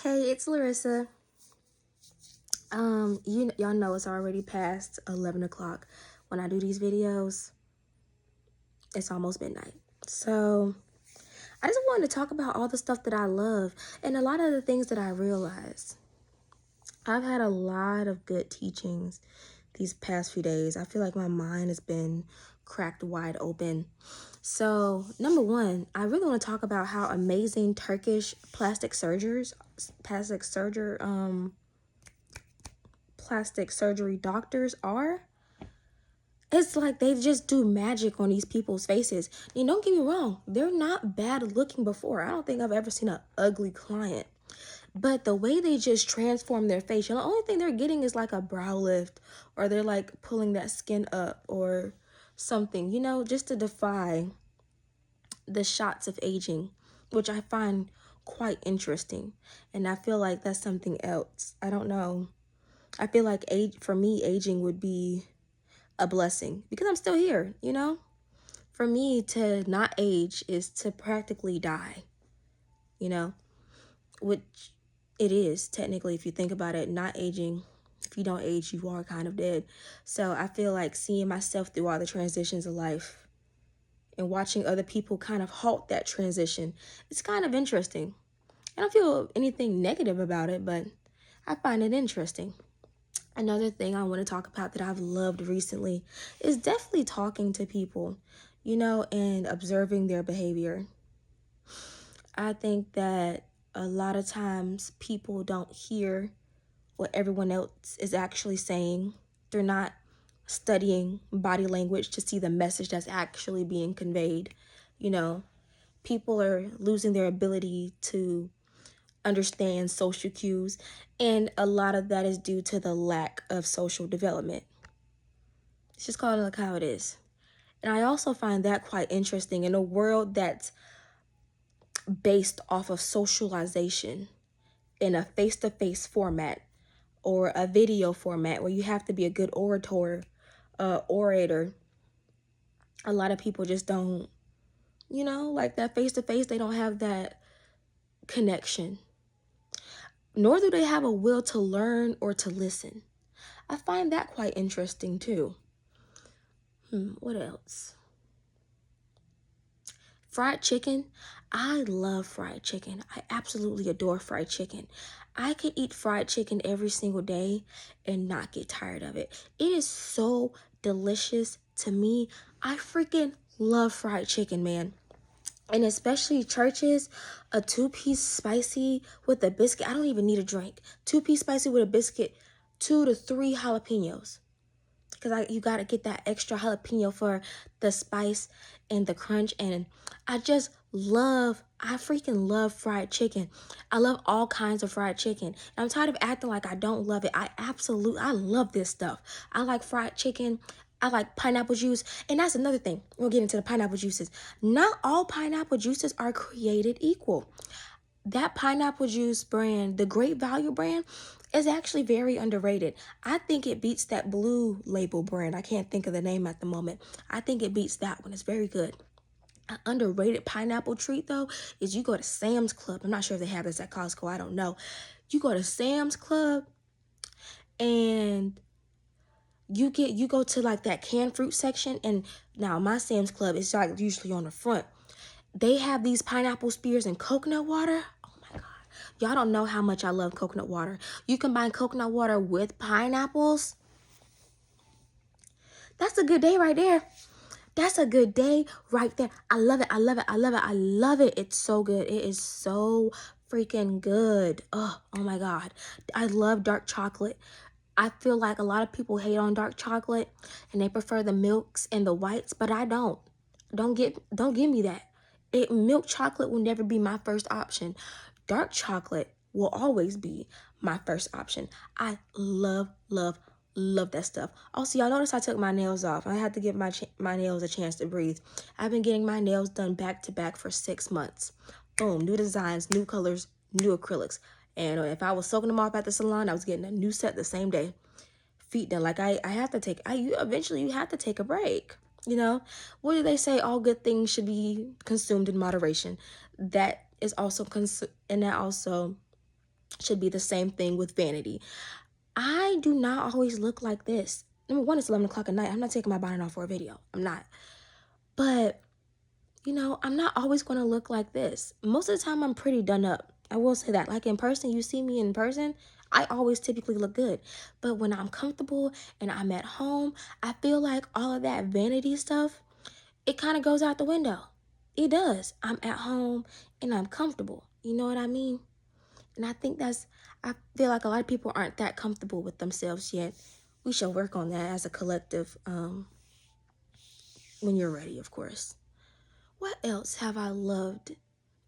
Hey, it's Larissa. Y'all know it's already past 11 o'clock. When I do these videos, it's almost midnight. So I just wanted to talk about all the stuff that I love and a lot of the things that I realized. I've had a lot of good teachings these past few days. I feel like my mind has been cracked wide open. So, number one, I really want to talk about how amazing Turkish plastic surgery doctors are. It's like they just do magic on these people's faces. And don't get me wrong, they're not bad looking before. I don't think I've ever seen an ugly client. But the way they just transform their face, the only thing they're getting is like a brow lift, or they're like pulling that skin up or something, just to defy the shots of aging, which I find quite interesting. And I feel like that's something else. I don't know. I feel like for me, aging would be a blessing because I'm still here, For me to not age is to practically die, which it is technically if you think about it. Not aging, if you don't age, you are kind of dead. So I feel like seeing myself through all the transitions of life and watching other people kind of halt that transition, it's kind of interesting. I don't feel anything negative about it, but I find it interesting. Another thing I want to talk about that I've loved recently is definitely talking to people, and observing their behavior. I think that a lot of times people don't hear what everyone else is actually saying. They're not studying body language to see the message that's actually being conveyed. People are losing their ability to understand social cues, and a lot of that is due to the lack of social development. It's just called it like how it is. And I also find that quite interesting in a world that's based off of socialization in a face-to-face format or a video format where you have to be a good orator. A lot of people just don't, like that face-to-face, they don't have that connection. Nor do they have a will to learn or to listen. I find that quite interesting too. What else? Fried chicken. I love fried chicken. I absolutely adore fried chicken. I could eat fried chicken every single day and not get tired of it. It is so delicious to me. I freaking love fried chicken, man. And especially churches, a 2-piece spicy with a biscuit. I don't even need a drink. 2-piece spicy with a biscuit, 2 to 3 jalapenos. Because you got to get that extra jalapeno for the spice and the crunch. And I freaking love fried chicken. I love all kinds of fried chicken. And I'm tired of acting like I don't love it. I love this stuff. I like fried chicken. I like pineapple juice. And that's another thing. We'll get into the pineapple juices. Not all pineapple juices are created equal. That pineapple juice brand, the Great Value brand, is actually very underrated. I think it beats that Blue Label brand. I can't think of the name at the moment. I think it beats that one. It's very good. An underrated pineapple treat, though, is you go to Sam's Club. I'm not sure if they have this at Costco. I don't know. You go to Sam's Club and you go to like that canned fruit section. And now my Sam's Club is like usually on the front. They have these pineapple spears and coconut water. Y'all don't know how much I love coconut water. You combine coconut water with pineapples. That's a good day right there. That's a good day right there. I love it. I love it. I love it. I love it. It's so good. It is so freaking good. Oh my God. I love dark chocolate. I feel like a lot of people hate on dark chocolate and they prefer the milks and the whites, but I don't. Don't give me that. Milk chocolate will never be my first option. Dark chocolate will always be my first option. I love that stuff. Also, y'all notice I took my nails off. I had to give my nails a chance to breathe. I've been getting my nails done back to back for 6 months. Boom, new designs, new colors, new acrylics. And if I was soaking them off at the salon, I was getting a new set the same day. Feet done. Like I have to take. Eventually you have to take a break. What do they say? All good things should be consumed in moderation. That is also should be the same thing with vanity. I do not always look like this. Number one, it's 11 o'clock at night. I'm not taking my bonnet off for a video. I'm not. But, you know, I'm not always going to look like this. Most of the time, I'm pretty done up. I will say that. Like in person, you see me in person, I always typically look good. But when I'm comfortable and I'm at home, I feel like all of that vanity stuff, it kind of goes out the window. It does. I'm at home and I'm comfortable. You know what I mean? And I think I feel like a lot of people aren't that comfortable with themselves yet. We should work on that as a collective when you're ready, of course. What else have I loved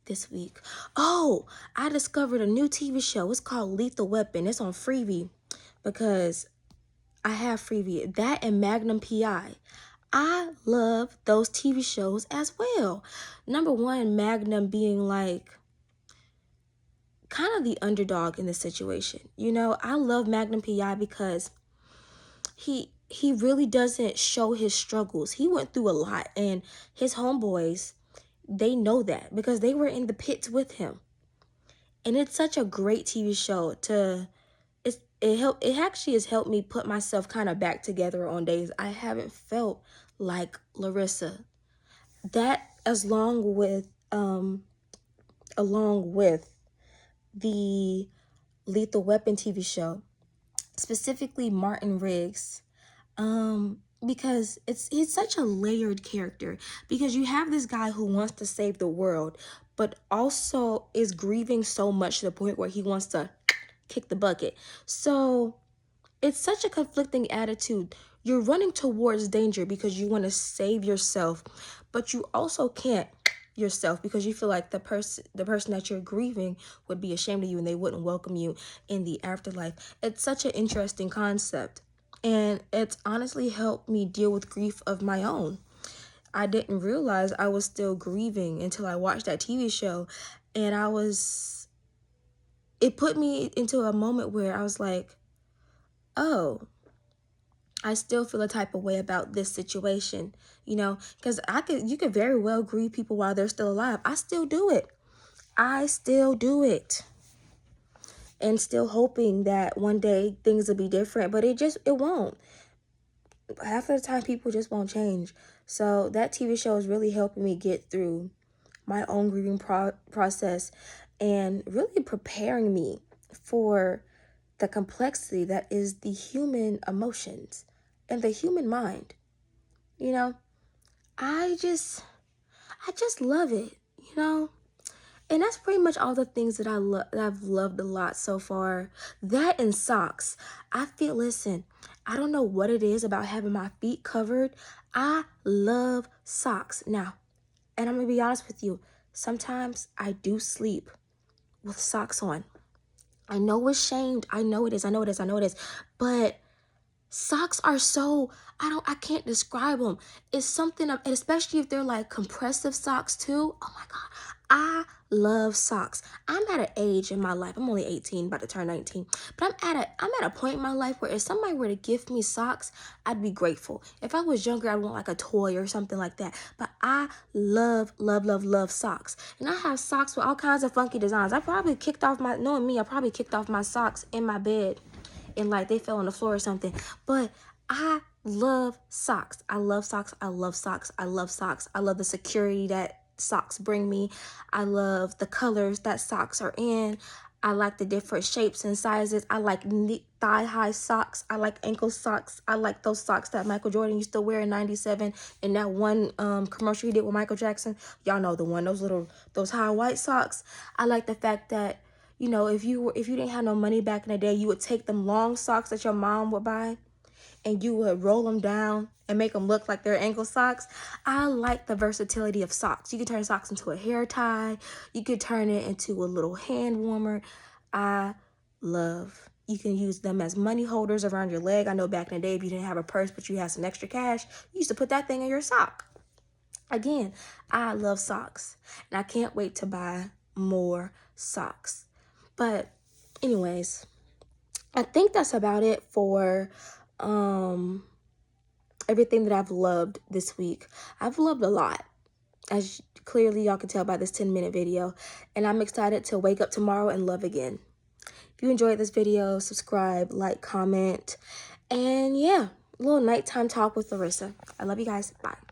this week? Oh, I discovered a new TV show. It's called Lethal Weapon. It's on Freevee because I have Freevee. That and Magnum PI. I love those TV shows as well. Number one, Magnum being like kind of the underdog in this situation. You know, I love Magnum PI because he really doesn't show his struggles. He went through a lot, and his homeboys, they know that because they were in the pits with him. And it's such a great TV show it actually has helped me put myself kind of back together on days I haven't felt like Larissa. That along with the Lethal Weapon TV show, specifically Martin Riggs, because he's such a layered character, because you have this guy who wants to save the world, but also is grieving so much to the point where he wants to kick the bucket. So it's such a conflicting attitude. You're running towards danger because you want to save yourself, but you also can't yourself because you feel like the person that you're grieving would be ashamed of you and they wouldn't welcome you in the afterlife. It's such an interesting concept, and it's honestly helped me deal with grief of my own. I didn't realize I was still grieving until I watched that TV show, and it put me into a moment where I was like, oh, I still feel a type of way about this situation, you know, because you could very well grieve people while they're still alive. I still do it. And still hoping that one day things will be different, but it won't. Half of the time people just won't change. So that TV show is really helping me get through my own grieving process and really preparing me for the complexity that is the human emotions and the human mind. You know, I just love it, you know? And that's pretty much all the things that I've loved a lot so far. That and socks. Listen, I don't know what it is about having my feet covered. I love socks. Now, and I'm going to be honest with you, sometimes I do sleep with socks on. I know it's shamed. I know it is. But socks are so, I can't describe them. It's something, and especially if they're like compressive socks too. Oh my God. I love socks. I'm at an age in my life. I'm only 18, about to turn 19. But I'm at a point in my life where if somebody were to gift me socks, I'd be grateful. If I was younger, I'd want like a toy or something like that. But I love, love, love, love socks. And I have socks with all kinds of funky designs. Knowing me, I probably kicked off my socks in my bed and like they fell on the floor or something. But I love socks. I love socks. I love socks. I love socks. I love the security that socks bring me. I love the colors that socks are in. I like the different shapes and sizes. I like thigh-high socks. I like ankle socks. I like those socks that Michael Jordan used to wear in '97 in that one commercial he did with Michael Jackson. Y'all know the one, those high white socks. I like the fact that, you know, if you didn't have no money back in the day, you would take them long socks that your mom would buy and you would roll them down and make them look like they're ankle socks. I like the versatility of socks. You can turn socks into a hair tie. You could turn it into a little hand warmer. You can use them as money holders around your leg. I know back in the day, if you didn't have a purse, but you had some extra cash, you used to put that thing in your sock. Again, I love socks, and I can't wait to buy more socks. But anyways, I think that's about it for everything that I've loved this week. I've loved a lot, as clearly y'all can tell by this 10-minute video, and I'm excited to wake up tomorrow and love again. If you enjoyed this video, subscribe, like, comment, and yeah, a little nighttime talk with Larissa. I love you guys. Bye.